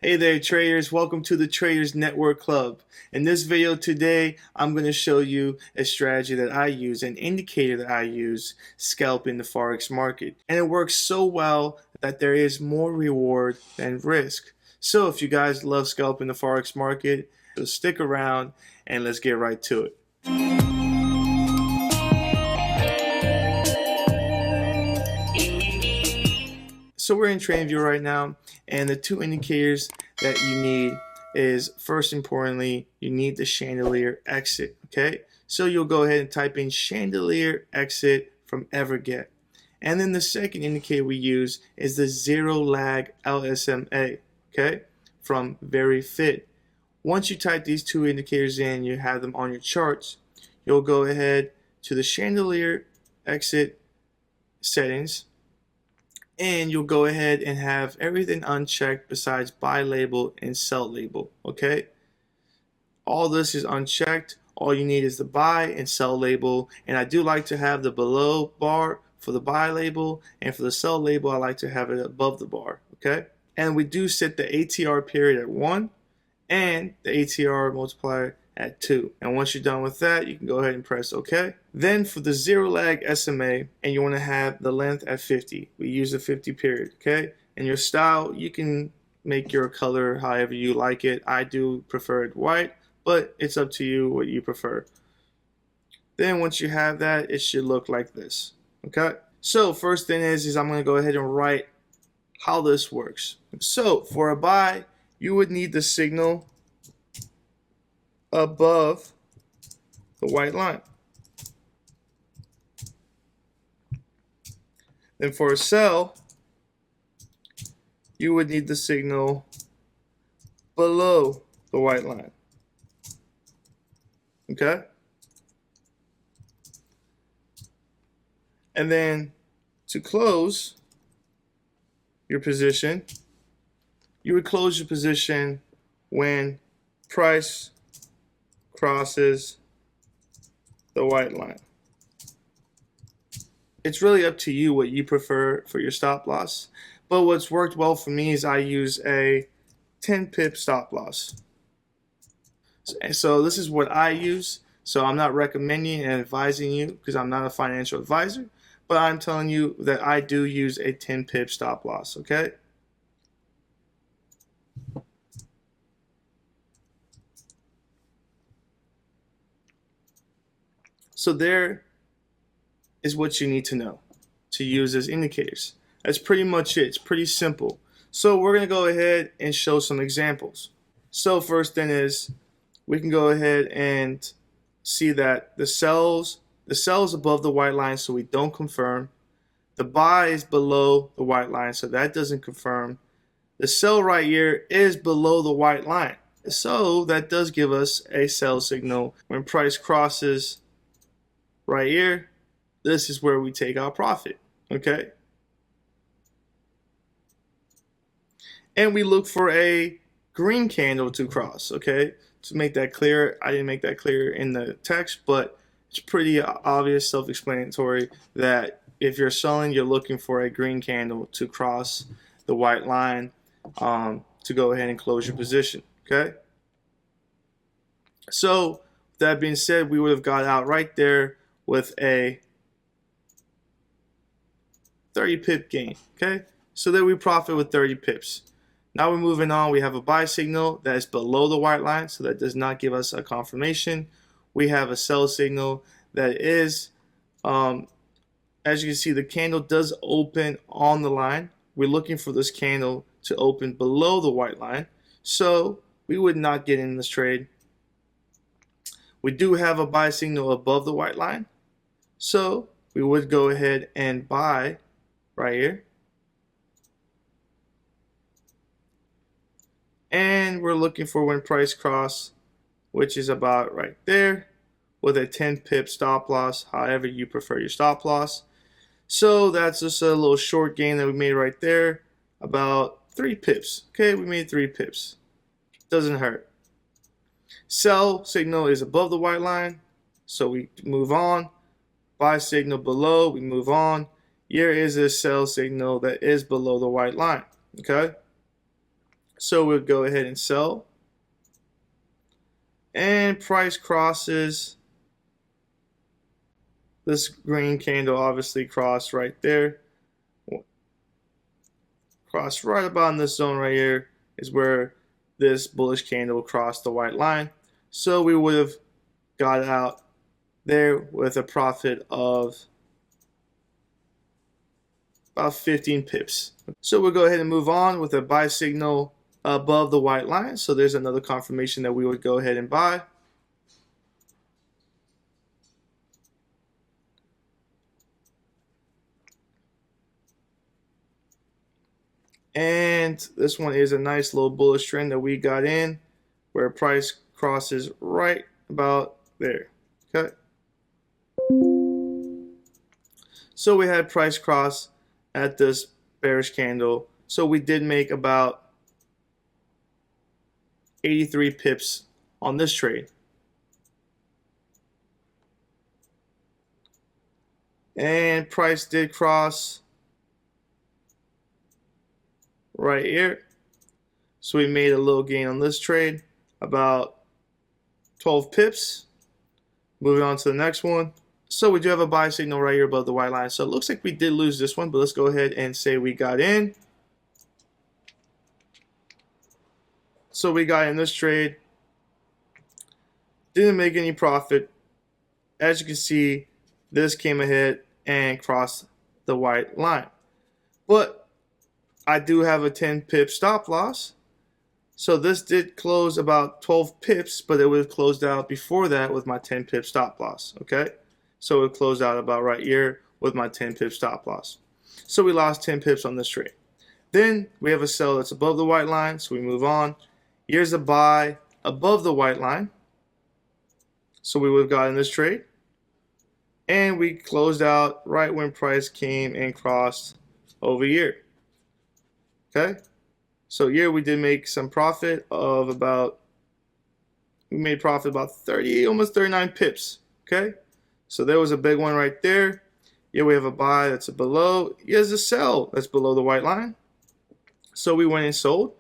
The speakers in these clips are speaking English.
Hey there traders, welcome to the Traders Network Club. In this video today, I'm going to show you a strategy that I use, an indicator that I use, scalping the Forex market. And it works so well that there is more reward than risk. So if you guys love scalping the Forex market, so stick around and let's get right to it. So we're in TradingView right now, and the two indicators that you need is, first importantly, you need the Chandelier exit, okay? So you'll go ahead and type in Chandelier exit from Everget. And then the second indicator we use is the zero lag LSMA, okay, from VeryFit. Once you type these two indicators in, you have them on your charts, you'll go ahead to the Chandelier exit settings, and you'll go ahead and have everything unchecked besides buy label and sell label, okay? All this is unchecked. All you need is the buy and sell label, and I do like to have the below bar for the buy label, and for the sell label I like to have it above the bar, okay? And we do set the ATR period at 1 and the ATR multiplier at 2. And once you're done with that, you can go ahead and press OK. Then for the zero lag SMA, and you want to have the length at 50. We use the 50 period, okay? And your style, you can make your color however you like it. I do prefer it white, but it's up to you what you prefer. Then once you have that, it should look like this, okay? So first thing is I'm going to go ahead and write how this works. So for a buy, you would need the signal above the white line. Then for a sell, you would need the signal below the white line. Okay? And then to close your position, you would close your position when price crosses the white line. It's really up to you what you prefer for your stop loss, but what's worked well for me is I use a 10 pip stop loss. So this is what I use. So I'm not recommending and advising you because I'm not a financial advisor, but I'm telling you that I do use a 10 pip stop loss, okay? So there is what you need to know to use as indicators. That's pretty much it. It's pretty simple. So we're going to go ahead and show some examples. So first thing is we can go ahead and see that the sell is above the white line, so we don't confirm. The buy is below the white line, so that doesn't confirm. The sell right here is below the white line, so that does give us a sell signal. When price crosses right here, this is where we take our profit, okay? And we look for a green candle to cross, okay? To make that clear, I didn't make that clear in the text, but it's pretty obvious, self-explanatory, that if you're selling, you're looking for a green candle to cross the white line to go ahead and close your position, okay? So that being said, we would have got out right there with a 30 pip gain, okay? So there we profit with 30 pips. Now we're moving on. We have a buy signal that is below the white line, so that does not give us a confirmation. We have a sell signal that is, as you can see, the candle does open on the line. We're looking for this candle to open below the white line, so we would not get in this trade. We do have a buy signal above the white line, so we would go ahead and buy right here. And we're looking for when price cross, which is about right there, with a 10 pip stop loss, however you prefer your stop loss. So that's just a little short gain that we made right there, about 3 pips. Okay, we made 3 pips. Doesn't hurt. Sell signal is above the white line, so we move on. Buy signal below, we move on. Here is a sell signal that is below the white line, okay? So we'll go ahead and sell. And price crosses this green candle, obviously crossed right there. Cross right about in this zone right here is where this bullish candle crossed the white line. So we would have got out there with a profit of about 15 pips. So we'll go ahead and move on with a buy signal above the white line. So there's another confirmation that we would go ahead and buy. And this one is a nice little bullish trend that we got in where price crosses right about there. Okay. So we had price cross at this bearish candle. So we did make about 83 pips on this trade. And price did cross right here. So we made a little gain on this trade, about 12 pips. Moving on to the next one. So we do have a buy signal right here above the white line. So it looks like we did lose this one, but let's go ahead and say we got in. So we got in this trade. Didn't make any profit. As you can see, this came ahead and crossed the white line. But I do have a 10 pip stop loss. So this did close about 12 pips, but it would have closed out before that with my 10 pip stop loss. Okay. So it closed out about right here with my 10 pip stop loss. So we lost 10 pips on this trade. Then we have a sell that's above the white line. So we move on. Here's a buy above the white line. So we would have gotten this trade. And we closed out right when price came and crossed over here. Okay. So here we did make some profit of about, we made profit about 30, almost 39 pips. Okay. So there was a big one right there. Here we have a buy that's below. Here's a sell that's below the white line. So we went and sold.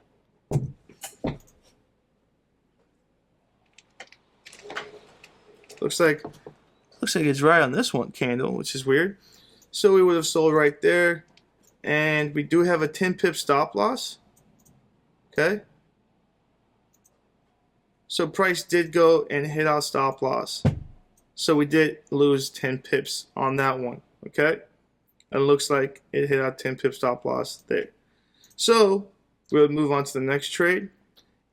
Looks like it's right on this one candle, which is weird. So we would have sold right there. And we do have a 10 pip stop loss. Okay. So price did go and hit our stop loss. So we did lose 10 pips on that one. Okay. And it looks like it hit our 10 pip stop loss there. So we'll move on to the next trade.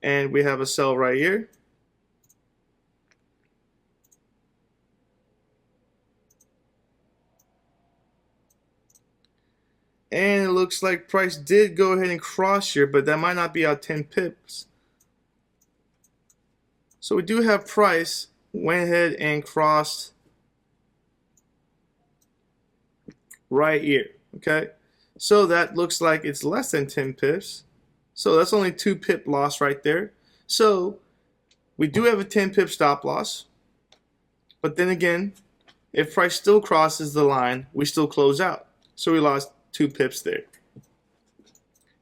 And we have a sell right here. And it looks like price did go ahead and cross here, but that might not be our 10 pips. So we do have price went ahead and crossed right here. Okay. So that looks like it's less than 10 pips. So that's only 2 pip loss right there. So we do have a 10 pip stop loss. But then again, if price still crosses the line, we still close out. So we lost 2 pips there.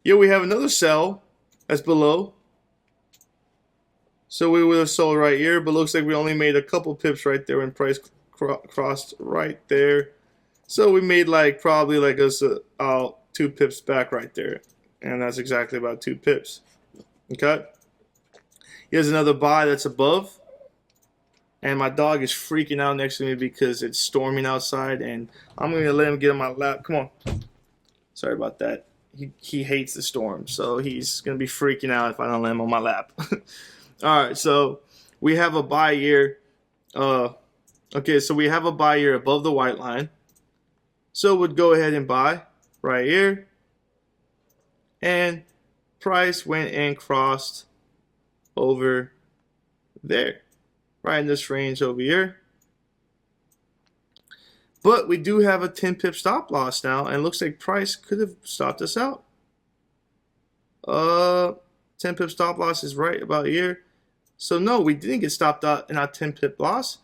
Here we have another sell that's below. So we would have sold right here, but looks like we only made a couple pips right there when price crossed right there. So we made like probably like us 2 pips back right there. And that's exactly about 2 pips. Okay. Here's another buy that's above. And my dog is freaking out next to me because it's storming outside. And I'm going to let him get on my lap. Come on. Sorry about that. He hates the storm. So he's going to be freaking out if I don't let him on my lap. All right. So we have a buy here. Okay. So we have a buy here above the white line. So we'll go ahead and buy right here. And price went and crossed over there. Right in this range over here. But we do have a 10 pip stop loss now. And it looks like price could have stopped us out. 10 pip stop loss is right about here. So no, we didn't get stopped out in our 10 pip loss.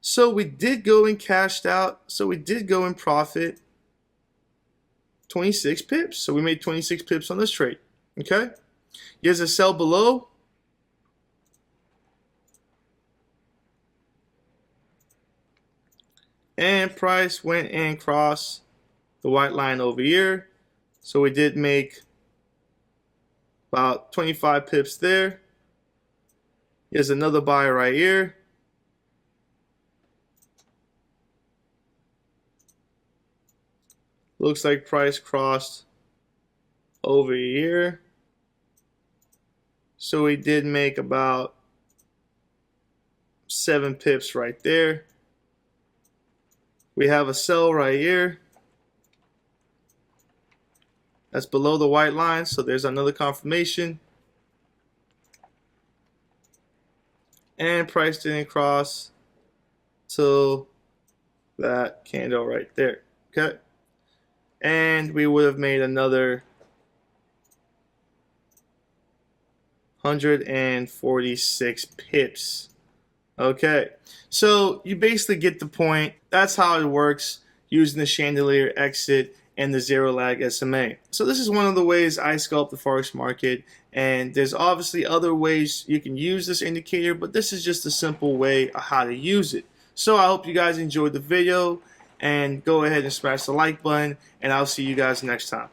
So we did go and cashed out. So we did go and profit 26 pips. So we made 26 pips on this trade. Okay. Here's a sell below. And price went and crossed the white line over here. So we did make about 25 pips there. Here's another buy right here. Looks like price crossed over here. So we did make about 7 pips right there. We have a sell right here. That's below the white line, so there's another confirmation. And price didn't cross till that candle right there. Okay. And we would have made another 146 pips. Okay, so you basically get the point. That's how it works using the Chandelier exit and the zero lag SMA. So this is one of the ways I scalp the Forex market, and there's obviously other ways you can use this indicator, but this is just a simple way of how to use it. So I hope you guys enjoyed the video, and go ahead and smash the like button, and I'll see you guys next time.